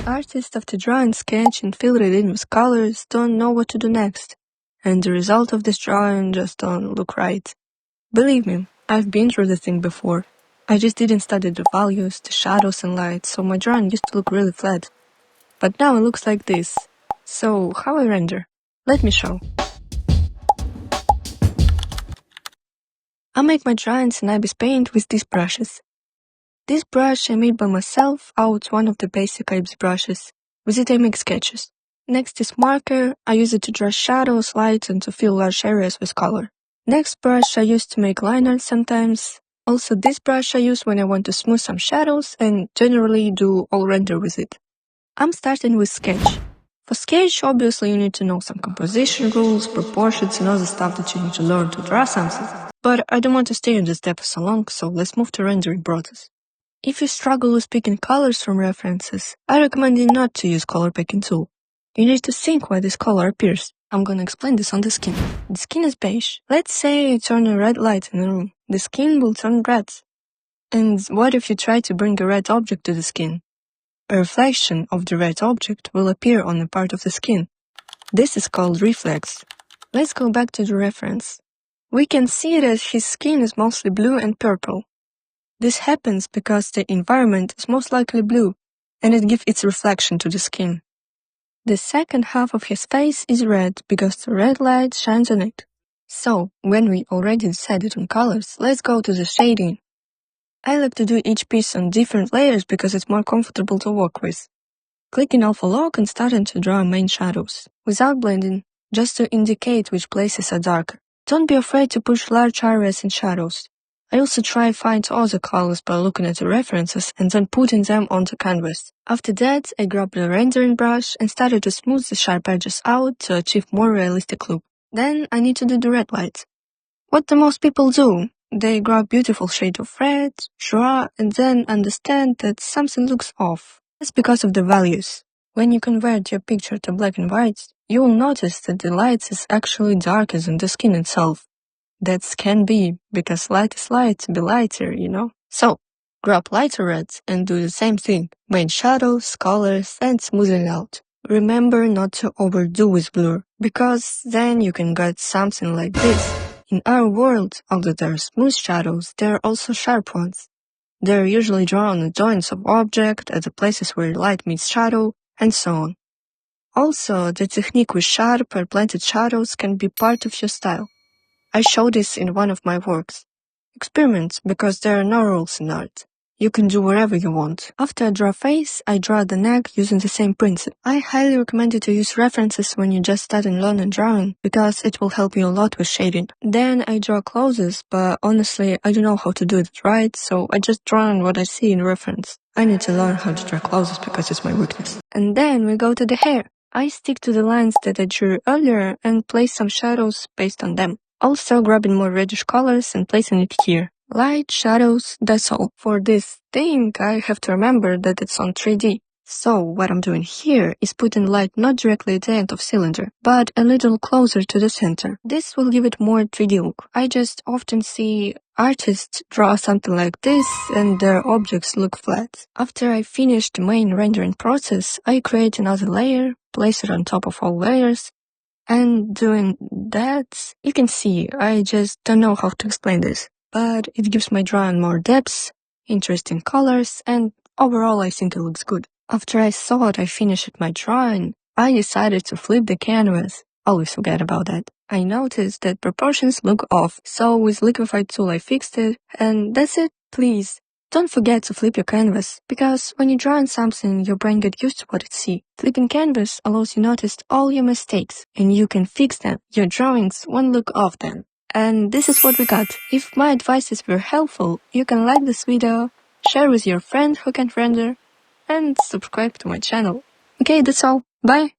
Artists, after drawing, sketch, and fill it in with colors, don't know what to do next. And the result of this drawing just don't look right. Believe me, I've been through this thing before. I just didn't study the values, the shadows and light, so my drawing used to look really flat. But now it looks like this. So, how I render? Let me show. I make my drawings in Ibis Paint with these brushes. This brush I made by myself out one of the basic Ibis brushes. With it I make sketches. Next is marker. I use it to draw shadows, light, and to fill large areas with color. Next brush I use to make line art sometimes. Also this brush I use when I want to smooth some shadows and generally do all render with it. I'm starting with sketch. For sketch, obviously you need to know some composition rules, proportions, and other stuff that you need to learn to draw something. But I don't want to stay on this step for so long, so let's move to rendering process. If you struggle with picking colors from references, I recommend you not to use color picking tool. You need to think why this color appears. I'm gonna explain this on the skin. The skin is beige. Let's say you turn a red light in a room. The skin will turn red. And what if you try to bring a red object to the skin? A reflection of the red object will appear on a part of the skin. This is called reflex. Let's go back to the reference. We can see that his skin is mostly blue and purple. This happens because the environment is most likely blue, and it gives its reflection to the skin. The second half of his face is red because the red light shines on it. So, when we already decided on colors, let's go to the shading. I like to do each piece on different layers because it's more comfortable to work with. Clicking Alpha Lock and starting to draw main shadows, without blending, just to indicate which places are darker. Don't be afraid to push large areas in shadows. I also try find other colors by looking at the references and then putting them onto canvas. After that, I grabbed the rendering brush and started to smooth the sharp edges out to achieve more realistic look. Then I need to do the red light. What do most people do? They grab beautiful shade of red, draw, and then understand that something looks off. That's because of the values. When you convert your picture to black and white, you will notice that the light is actually darker than the skin itself. That can be, because light is light to be lighter, you know? So, grab lighter red and do the same thing. Main shadows, colors, and smoothing out. Remember not to overdo with blur, because then you can get something like this. In our world, although there are smooth shadows, there are also sharp ones. They are usually drawn on the joints of objects, at the places where light meets shadow, and so on. Also, the technique with sharp or blended shadows can be part of your style. I show this in one of my works. Experiment, because there are no rules in art. You can do whatever you want. After I draw face, I draw the neck using the same principle. I highly recommend you to use references when you just start learning drawing, because it will help you a lot with shading. Then I draw closes, but honestly, I don't know how to do it right, so I just draw on what I see in reference. I need to learn how to draw closes because it's my weakness. And then we go to the hair. I stick to the lines that I drew earlier and place some shadows based on them. Also grabbing more reddish colors and placing it here. Light, shadows, that's all. For this thing, I have to remember that it's on 3D. So what I'm doing here is putting light not directly at the end of cylinder, but a little closer to the center. This will give it more 3D look. I just often see artists draw something like this and their objects look flat. After I finish the main rendering process, I create another layer, place it on top of all layers, and doing that, you can see, I just don't know how to explain this, but it gives my drawing more depth, interesting colors, and overall I think it looks good. After I thought I finished my drawing, I decided to flip the canvas. Always forget about that. I noticed that proportions look off, so with liquefied tool I fixed it, and that's it. Please, don't forget to flip your canvas, because when you're drawing something, your brain gets used to what it sees. Flipping canvas allows you to notice all your mistakes, and you can fix them. Your drawings won't look off then. And this is what we got. If my advices were helpful, you can like this video, share with your friend who can't render, and subscribe to my channel. Okay, that's all. Bye!